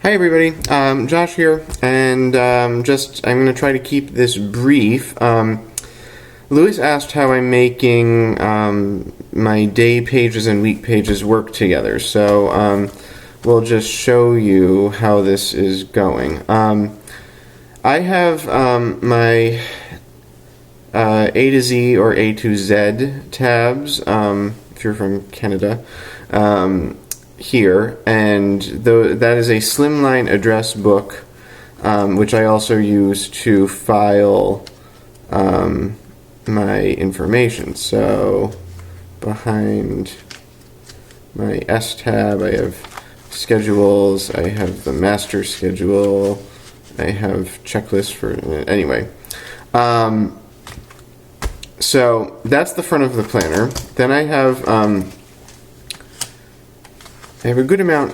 Hi everybody, Josh here, and I'm going to try to keep this brief. Louis asked how I'm making my day pages and week pages work together, so we'll just show you how this is going. I have my A to Z or A to Z tabs, if you're from Canada, here, and that is a slimline address book, which I also use to file my information. So behind my S tab I have schedules, I have the master schedule, I have checklists for anyway. So that's the front of the planner. Then I have a good amount,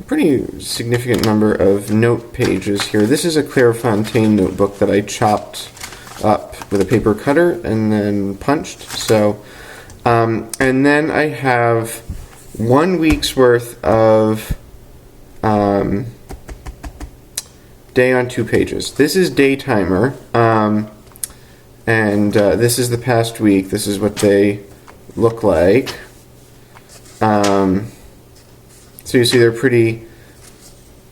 pretty significant number of note pages here. This is a Clairefontaine notebook that I chopped up with a paper cutter and then punched. So, and then I have 1 week's worth of day on 2 pages. This is day timer, and this is the past week. This is what they look like. So you see they're pretty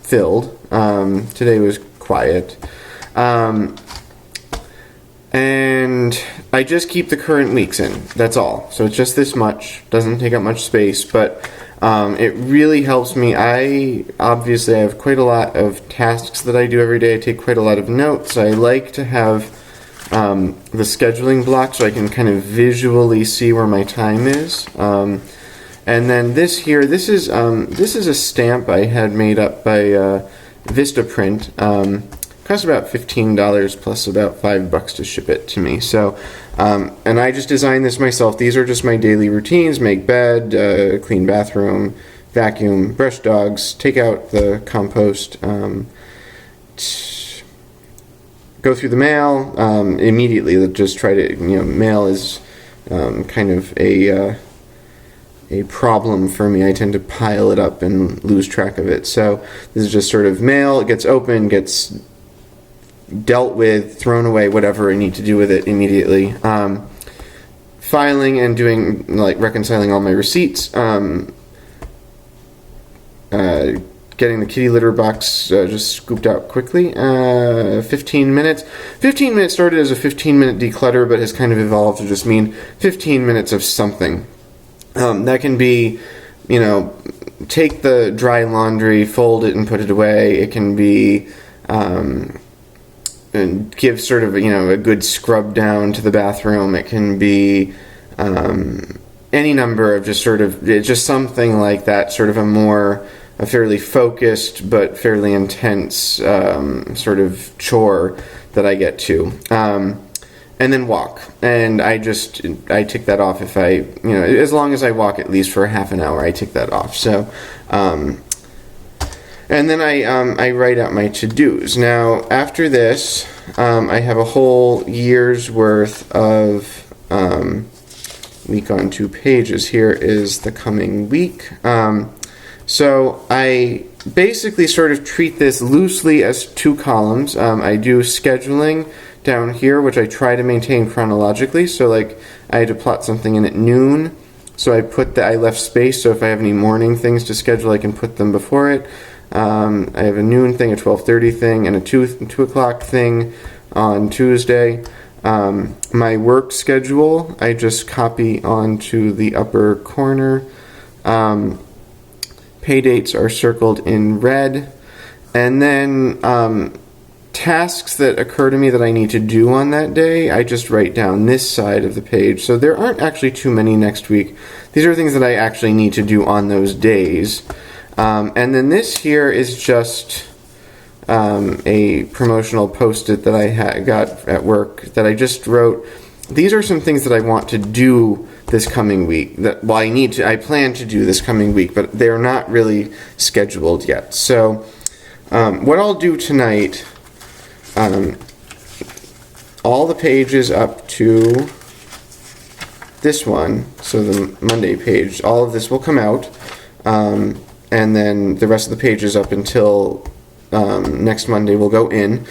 filled. Today was quiet. And I just keep the current weeks in. That's all. So it's just this much. Doesn't take up much space, but it really helps me. I have quite a lot of tasks that I do every day. I take quite a lot of notes. I like to have the scheduling block so I can kind of visually see where my time is. And then this here, this is a stamp I had made up by Vistaprint. Cost about $15 plus about $5 to ship it to me. So, and I just designed this myself. These are just my daily routines: make bed, clean bathroom, vacuum, brush dogs, take out the compost, go through the mail immediately. Just try to, mail is kind of a problem for me. I tend to pile it up and lose track of it. So this is just sort of mail. It gets opened, gets dealt with, thrown away, whatever I need to do with it immediately. Filing and doing, reconciling all my receipts. Getting the kitty litter box just scooped out quickly. 15 minutes. 15 minutes started as a 15-minute declutter, but has kind of evolved to just mean 15 minutes of something. That can be, take the dry laundry, fold it and put it away. It can be, and give sort of, a good scrub down to the bathroom. It can be any number of just something like that, sort of a fairly focused but fairly intense sort of chore that I get to. And then walk, and I tick that off if as long as I walk at least for half an hour, I tick that off. So, and then I write out my to-dos. Now, after this, I have a whole year's worth of week on 2 pages. Here is the coming week. So I basically sort of treat this loosely as 2 columns. I do scheduling down here, which I try to maintain chronologically. So I had to plot something in at noon, so I left space, so if I have any morning things to schedule, I can put them before it. I have a noon thing, a 12:30 thing, and a 2 o'clock thing on Tuesday. My work schedule, I just copy onto the upper corner. Pay dates are circled in red, and then tasks that occur to me that I need to do on that day, I just write down this side of the page. So there aren't actually too many next week. These are things that I actually need to do on those days. And then this here is just a promotional post-it that I got at work that I just wrote. These are some things that I want to do this coming week. I plan to do this coming week, but they're not really scheduled yet. So what I'll do tonight, all the pages up to this one, so the Monday page, all of this will come out. and then the rest of the pages up until next Monday will go in,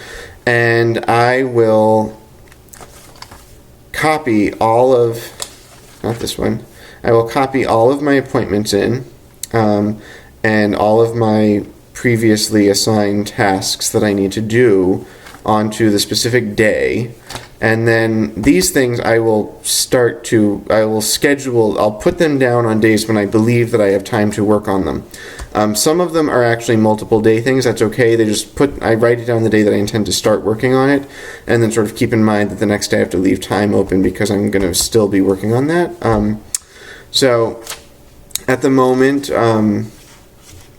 and I will copy all of, not this one, I will copy all of my appointments in, and all of my previously assigned tasks that I need to do onto the specific day. And then these things I will schedule, I'll put them down on days when I believe that I have time to work on them. Some of them are actually multiple day things. That's okay. I write it down the day that I intend to start working on it, and then sort of keep in mind that the next day I have to leave time open because I'm going to still be working on that. So at the moment,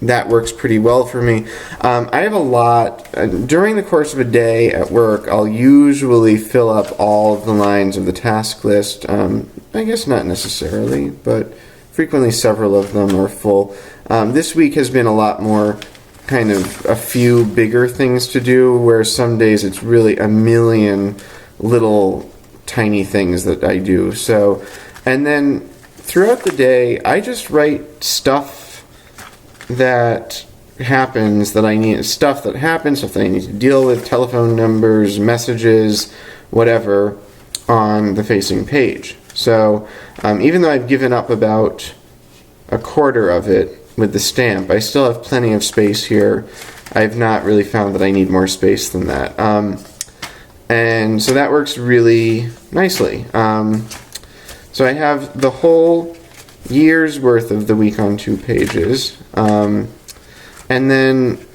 that works pretty well for me. I have a lot, during the course of a day at work, I'll usually fill up all of the lines of the task list. I guess not necessarily, but frequently several of them are full. This week has been a lot more kind of a few bigger things to do, where some days it's really a million little tiny things that I do. So, and then throughout the day, I just write stuff that happens that I need, stuff that I need to deal with, telephone numbers, messages, whatever, on the facing page. So even though I've given up about a quarter of it with the stamp, I still have plenty of space here. I've not really found that I need more space than that. And so that works really nicely. So I have the whole year's worth of the week on 2 pages. And then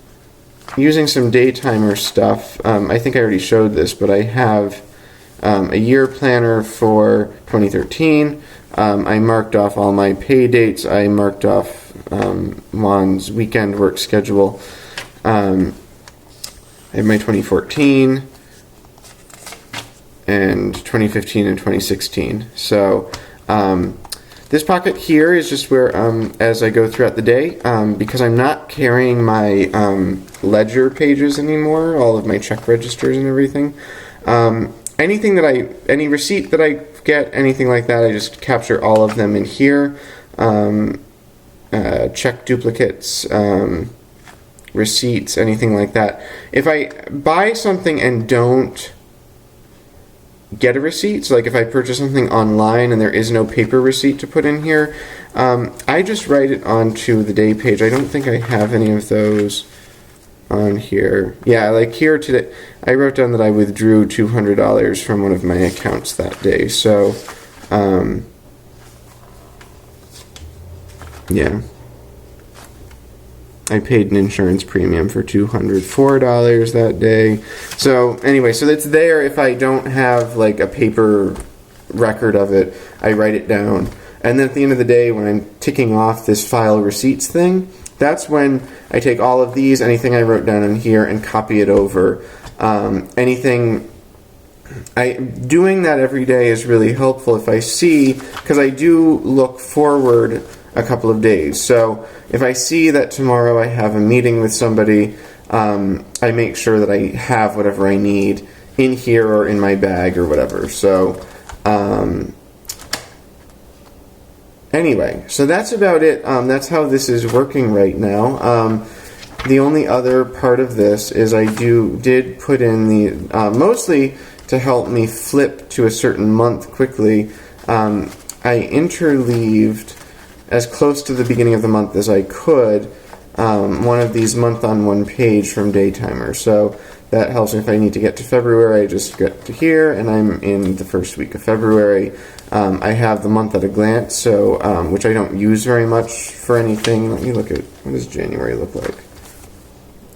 using some daytimer stuff, I think I already showed this, but I have a year planner for 2013. I marked off all my pay dates. I marked off Juan's weekend work schedule. I have my 2014 and 2015 and 2016. So this pocket here is just where, as I go throughout the day, because I'm not carrying my ledger pages anymore, all of my check registers and everything, any receipt that I get, anything like that, I just capture all of them in here. Check duplicates, receipts, anything like that. If I buy something and don't get a receipt, so like if I purchase something online and there is no paper receipt to put in here, I just write it onto the day page. I don't think I have any of those on here. Yeah, like here today, I wrote down that I withdrew $200 from one of my accounts that day. So, yeah. I paid an insurance premium for $204 that day. So anyway, so it's there. If I don't have like a paper record of it, I write it down. And then at the end of the day, when I'm ticking off this file receipts thing, that's when I take all of these, anything I wrote down in here, and copy it over. Doing that every day is really helpful if I see, because I do look forward a couple of days. So if I see that tomorrow I have a meeting with somebody, I make sure that I have whatever I need in here or in my bag or whatever. So anyway, so that's about it. That's how this is working right now. The only other part of this is I did put in the, mostly to help me flip to a certain month quickly, I interleaved as close to the beginning of the month as I could, one of these month-on-one page from Daytimer. So that helps me if I need to get to February. I just get to here, and I'm in the first week of February. I have the month at a glance, so which I don't use very much for anything. Let me look at, what does January look like?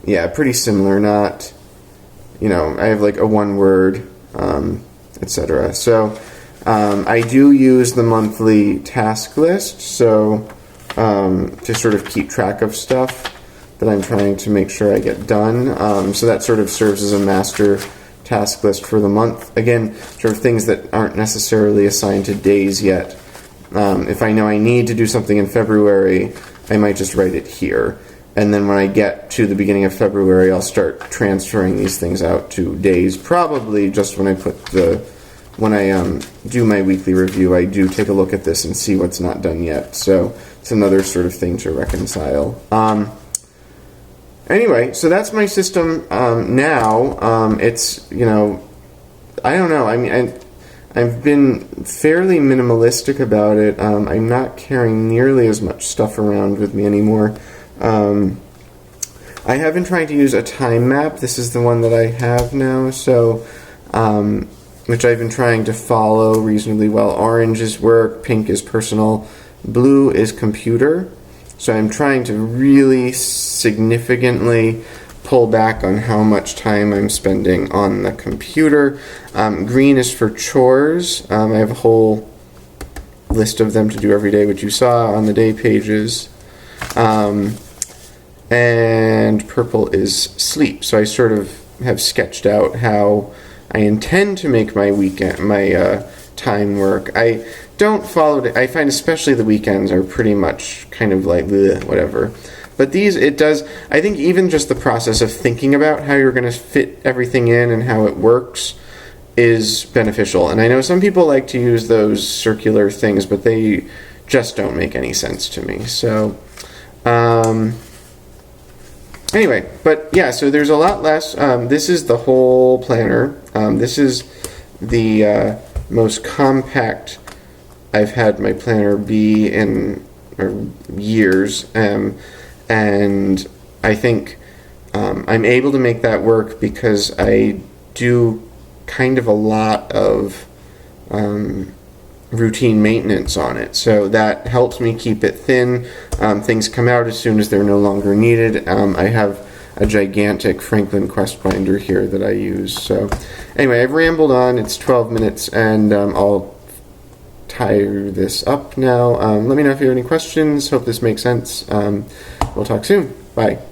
Yeah, pretty similar. Not, I have like a one-word, etc. So I do use the monthly task list, so to sort of keep track of stuff that I'm trying to make sure I get done. So that sort of serves as a master task list for the month. Again, sort of things that aren't necessarily assigned to days yet. If I know I need to do something in February, I might just write it here. And then when I get to the beginning of February, I'll start transferring these things out to days, probably just when I put the when I do my weekly review, I do take a look at this and see what's not done yet. So it's another sort of thing to reconcile. Anyway, so that's my system now. It's, you know, I don't know. I mean, I've been fairly minimalistic about it. I'm not carrying nearly as much stuff around with me anymore. I have been trying to use a time map. This is the one that I have now, so which I've been trying to follow reasonably well. Orange is work, pink is personal, blue is computer. So I'm trying to really significantly pull back on how much time I'm spending on the computer. Green is for chores. I have a whole list of them to do every day, which you saw on the day pages. And purple is sleep. So I sort of have sketched out how I intend to make my time work. I don't follow it. I find especially the weekends are pretty much kind of like bleh, whatever. But I think even just the process of thinking about how you're going to fit everything in and how it works is beneficial. And I know some people like to use those circular things, but they just don't make any sense to me. So, anyway, but yeah, so there's a lot less. This is the whole planner. This is the most compact I've had my planner be in years. And I think I'm able to make that work because I do kind of a lot of routine maintenance on it. So that helps me keep it thin. Things come out as soon as they're no longer needed. I have a gigantic Franklin Quest binder here that I use. So anyway, I've rambled on. It's 12 minutes, and I'll tie this up now. Let me know if you have any questions. Hope this makes sense. We'll talk soon. Bye.